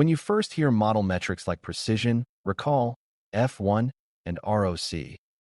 When you first hear model metrics like precision, recall, F1, and ROC,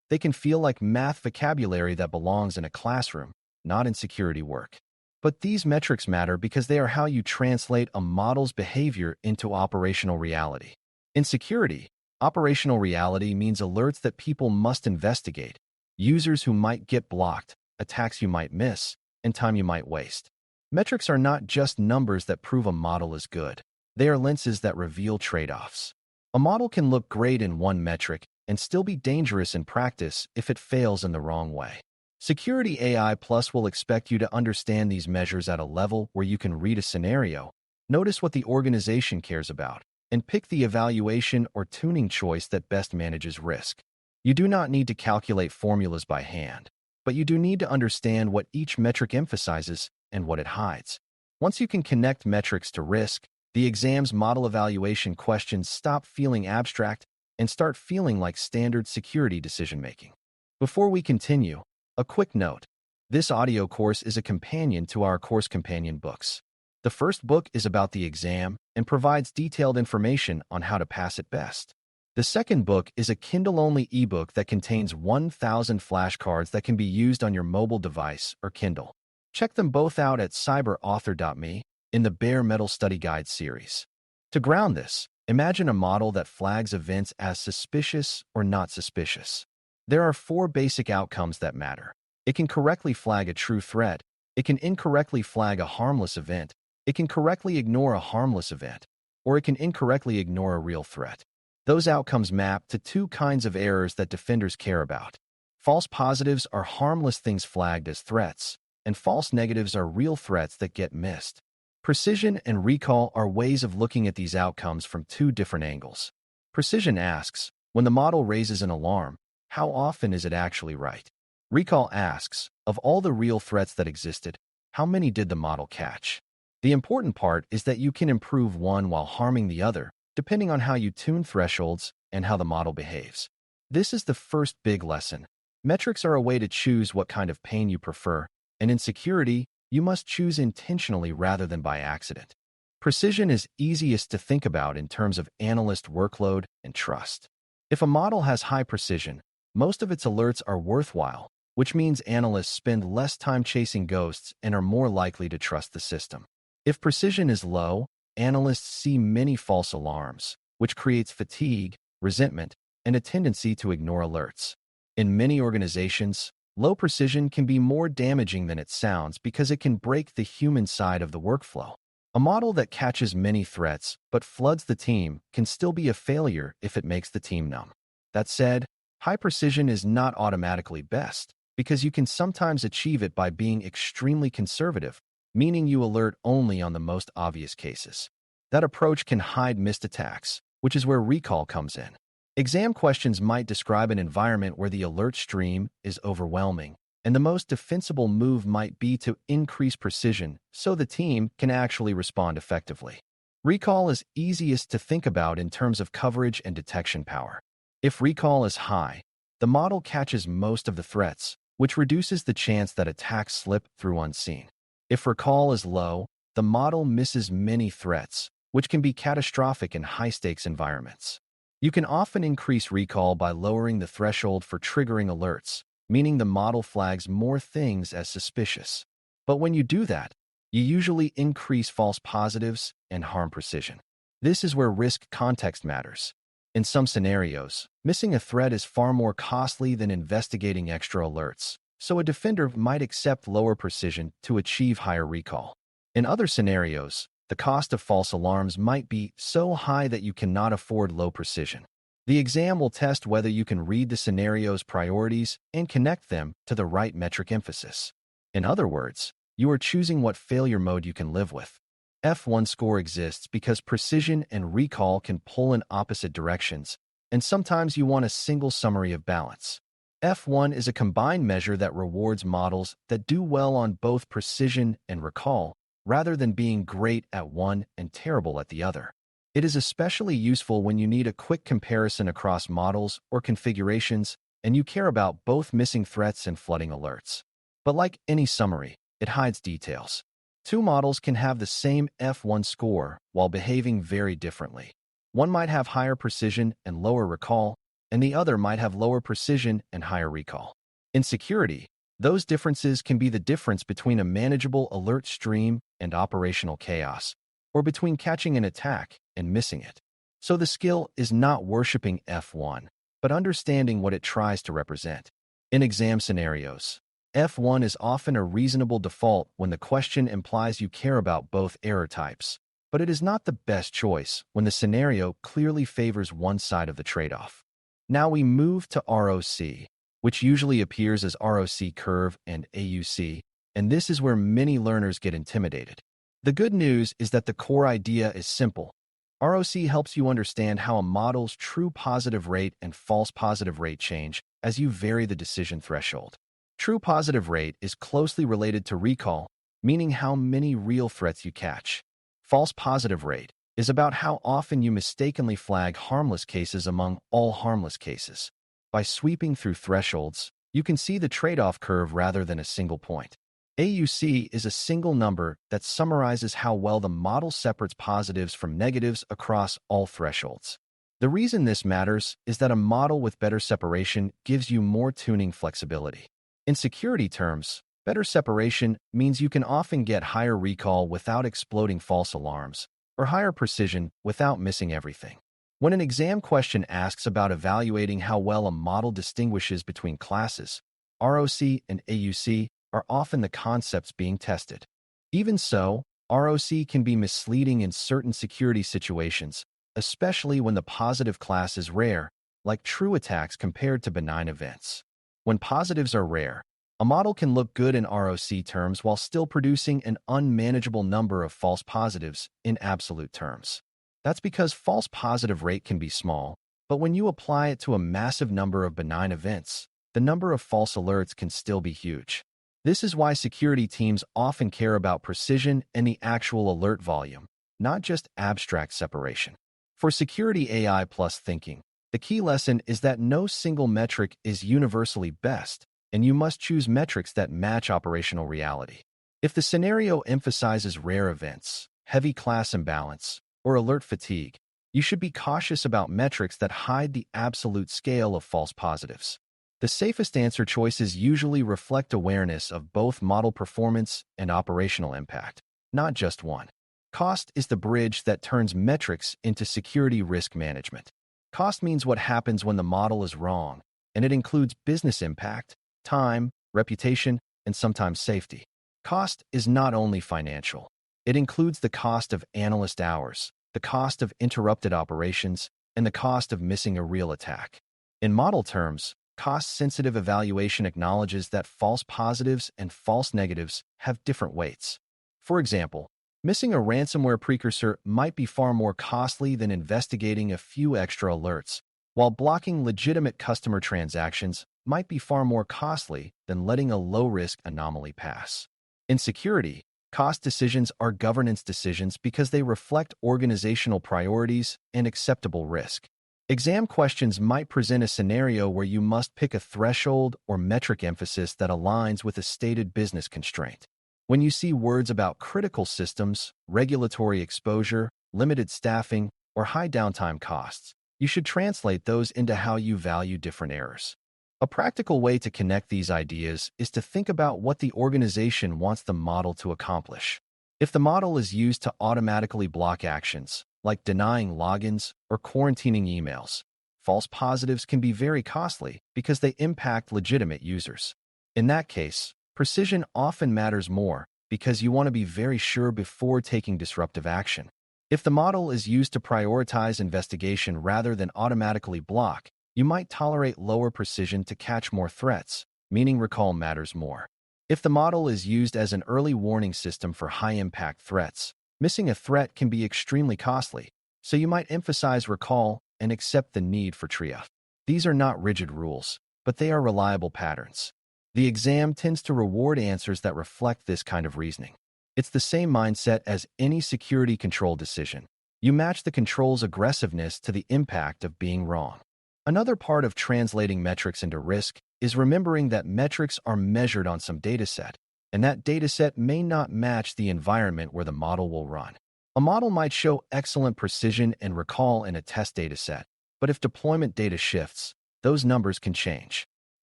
they can feel like math vocabulary that belongs in a classroom, not in security work. But these metrics matter because they are how you translate a model's behavior into operational reality. In security, operational reality means alerts that people must investigate, users who might get blocked, attacks you might miss, and time you might waste. Metrics are not just numbers that prove a model is good. They are lenses that reveal trade-offs. A model can look great in one metric and still be dangerous in practice if it fails in the wrong way. Security AI Plus will expect you to understand these measures at a level where you can read a scenario, notice what the organization cares about, and pick the evaluation or tuning choice that best manages risk. You do not need to calculate formulas by hand, but you do need to understand what each metric emphasizes and what it hides. Once you can connect metrics to risk, the exam's model evaluation questions stop feeling abstract and start feeling like standard security decision-making. Before we continue, a quick note. This audio course is a companion to our course companion books. The first book is about the exam and provides detailed information on how to pass it best. The second book is a Kindle-only ebook that contains 1,000 flashcards that can be used on your mobile device or Kindle. Check them both out at cyber.author.me in the Bare Metal Study Guide series. To ground this, imagine a model that flags events as suspicious or not suspicious. There are 4 basic outcomes that matter. It can correctly flag a true threat. It can incorrectly flag a harmless event. It can correctly ignore a harmless event. Or it can incorrectly ignore a real threat. Those outcomes map to 2 kinds of errors that defenders care about. False positives are harmless things flagged as threats, and false negatives are real threats that get missed. Precision and recall are ways of looking at these outcomes from 2 different angles. Precision asks, when the model raises an alarm, how often is it actually right? Recall asks, of all the real threats that existed, how many did the model catch? The important part is that you can improve one while harming the other, depending on how you tune thresholds and how the model behaves. This is the first big lesson. Metrics are a way to choose what kind of pain you prefer, and in security, you must choose intentionally rather than by accident. Precision is easiest to think about in terms of analyst workload and trust. If a model has high precision, most of its alerts are worthwhile, which means analysts spend less time chasing ghosts and are more likely to trust the system. If precision is low, analysts see many false alarms, which creates fatigue, resentment, and a tendency to ignore alerts. In many organizations, low precision can be more damaging than it sounds because it can break the human side of the workflow. A model that catches many threats but floods the team can still be a failure if it makes the team numb. That said, high precision is not automatically best because you can sometimes achieve it by being extremely conservative, meaning you alert only on the most obvious cases. That approach can hide missed attacks, which is where recall comes in. Exam questions might describe an environment where the alert stream is overwhelming, and the most defensible move might be to increase precision so the team can actually respond effectively. Recall is easiest to think about in terms of coverage and detection power. If recall is high, the model catches most of the threats, which reduces the chance that attacks slip through unseen. If recall is low, the model misses many threats, which can be catastrophic in high-stakes environments. You can often increase recall by lowering the threshold for triggering alerts, meaning the model flags more things as suspicious. But when you do that, you usually increase false positives and harm precision. This is where risk context matters. In some scenarios, missing a threat is far more costly than investigating extra alerts, so a defender might accept lower precision to achieve higher recall. In other scenarios, the cost of false alarms might be so high that you cannot afford low precision. The exam will test whether you can read the scenario's priorities and connect them to the right metric emphasis. In other words, you are choosing what failure mode you can live with. F1 score exists because precision and recall can pull in opposite directions, and sometimes you want a single summary of balance. F1 is a combined measure that rewards models that do well on both precision and recall, rather than being great at one and terrible at the other. It is especially useful when you need a quick comparison across models or configurations, and you care about both missing threats and flooding alerts. But like any summary, it hides details. Two models can have the same F1 score while behaving very differently. One might have higher precision and lower recall, and the other might have lower precision and higher recall. In security, those differences can be the difference between a manageable alert stream and operational chaos, or between catching an attack and missing it. So the skill is not worshiping F1, but understanding what it tries to represent. In exam scenarios, F1 is often a reasonable default when the question implies you care about both error types, but it is not the best choice when the scenario clearly favors one side of the trade-off. Now we move to ROC, which usually appears as ROC curve and AUC, and this is where many learners get intimidated. The good news is that the core idea is simple. ROC helps you understand how a model's true positive rate and false positive rate change as you vary the decision threshold. True positive rate is closely related to recall, meaning how many real threats you catch. False positive rate is about how often you mistakenly flag harmless cases among all harmless cases. By sweeping through thresholds, you can see the trade-off curve rather than a single point. AUC is a single number that summarizes how well the model separates positives from negatives across all thresholds. The reason this matters is that a model with better separation gives you more tuning flexibility. In security terms, better separation means you can often get higher recall without exploding false alarms, or higher precision without missing everything. When an exam question asks about evaluating how well a model distinguishes between classes, ROC and AUC are often the concepts being tested. Even so, ROC can be misleading in certain security situations, especially when the positive class is rare, like true attacks compared to benign events. When positives are rare, a model can look good in ROC terms while still producing an unmanageable number of false positives in absolute terms. That's because false positive rate can be small, but when you apply it to a massive number of benign events, the number of false alerts can still be huge. This is why security teams often care about precision and the actual alert volume, not just abstract separation. For security AI plus thinking, the key lesson is that no single metric is universally best, and you must choose metrics that match operational reality. If the scenario emphasizes rare events, heavy class imbalance, or alert fatigue, you should be cautious about metrics that hide the absolute scale of false positives. The safest answer choices usually reflect awareness of both model performance and operational impact, not just one. Cost is the bridge that turns metrics into security risk management. Cost means what happens when the model is wrong, and it includes business impact, time, reputation, and sometimes safety. Cost is not only financial. It includes the cost of analyst hours, the cost of interrupted operations, and the cost of missing a real attack. In model terms, cost-sensitive evaluation acknowledges that false positives and false negatives have different weights. For example, missing a ransomware precursor might be far more costly than investigating a few extra alerts, while blocking legitimate customer transactions might be far more costly than letting a low-risk anomaly pass. In security, cost decisions are governance decisions because they reflect organizational priorities and acceptable risk. Exam questions might present a scenario where you must pick a threshold or metric emphasis that aligns with a stated business constraint. When you see words about critical systems, regulatory exposure, limited staffing, or high downtime costs, you should translate those into how you value different errors. A practical way to connect these ideas is to think about what the organization wants the model to accomplish. If the model is used to automatically block actions, like denying logins or quarantining emails, false positives can be very costly because they impact legitimate users. In that case, precision often matters more because you want to be very sure before taking disruptive action. If the model is used to prioritize investigation rather than automatically block, you might tolerate lower precision to catch more threats, meaning recall matters more. If the model is used as an early warning system for high-impact threats, missing a threat can be extremely costly, so you might emphasize recall and accept the need for triage. These are not rigid rules, but they are reliable patterns. The exam tends to reward answers that reflect this kind of reasoning. It's the same mindset as any security control decision. You match the control's aggressiveness to the impact of being wrong. Another part of translating metrics into risk is remembering that metrics are measured on some dataset, and that dataset may not match the environment where the model will run. A model might show excellent precision and recall in a test dataset, but if deployment data shifts, those numbers can change.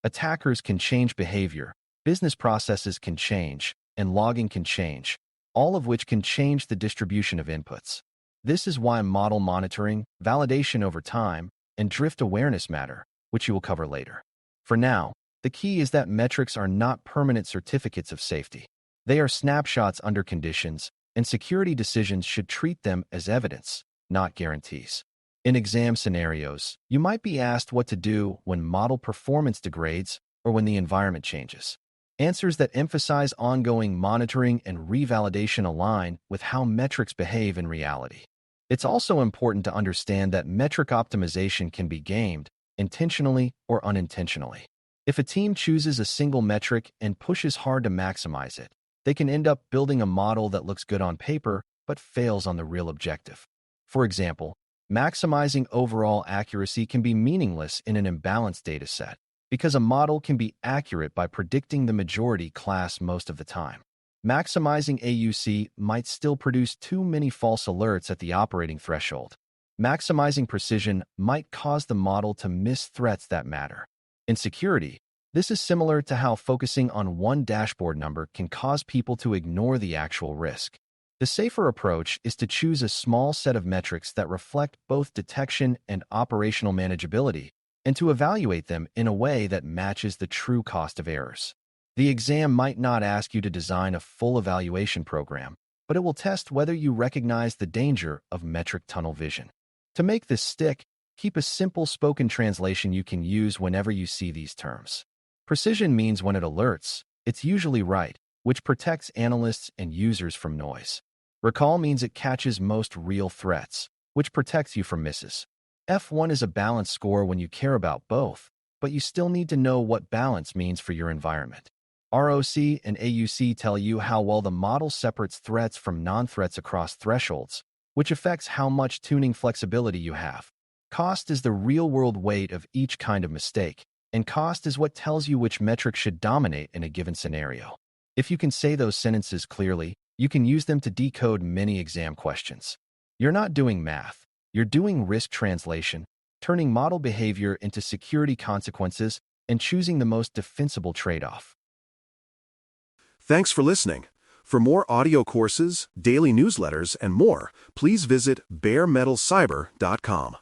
Attackers can change behavior, business processes can change, and logging can change, all of which can change the distribution of inputs. This is why model monitoring, validation over time, and drift awareness matter, which you will cover later. For now, the key is that metrics are not permanent certificates of safety. They are snapshots under conditions, and security decisions should treat them as evidence, not guarantees. In exam scenarios, you might be asked what to do when model performance degrades or when the environment changes. Answers that emphasize ongoing monitoring and revalidation align with how metrics behave in reality. It's also important to understand that metric optimization can be gamed, intentionally or unintentionally. If a team chooses a single metric and pushes hard to maximize it, they can end up building a model that looks good on paper but fails on the real objective. For example, maximizing overall accuracy can be meaningless in an imbalanced dataset because a model can be accurate by predicting the majority class most of the time. Maximizing AUC might still produce too many false alerts at the operating threshold. Maximizing precision might cause the model to miss threats that matter. In security, this is similar to how focusing on one dashboard number can cause people to ignore the actual risk. The safer approach is to choose a small set of metrics that reflect both detection and operational manageability, and to evaluate them in a way that matches the true cost of errors. The exam might not ask you to design a full evaluation program, but it will test whether you recognize the danger of metric tunnel vision. To make this stick, keep a simple spoken translation you can use whenever you see these terms. Precision means when it alerts, it's usually right, which protects analysts and users from noise. Recall means it catches most real threats, which protects you from misses. F1 is a balance score when you care about both, but you still need to know what balance means for your environment. ROC and AUC tell you how well the model separates threats from non-threats across thresholds, which affects how much tuning flexibility you have. Cost is the real-world weight of each kind of mistake, and cost is what tells you which metric should dominate in a given scenario. If you can say those sentences clearly, you can use them to decode many exam questions. You're not doing math, you're doing risk translation, turning model behavior into security consequences, and choosing the most defensible trade-off. Thanks for listening. For more audio courses, daily newsletters, and more, please visit DailyCyber.News.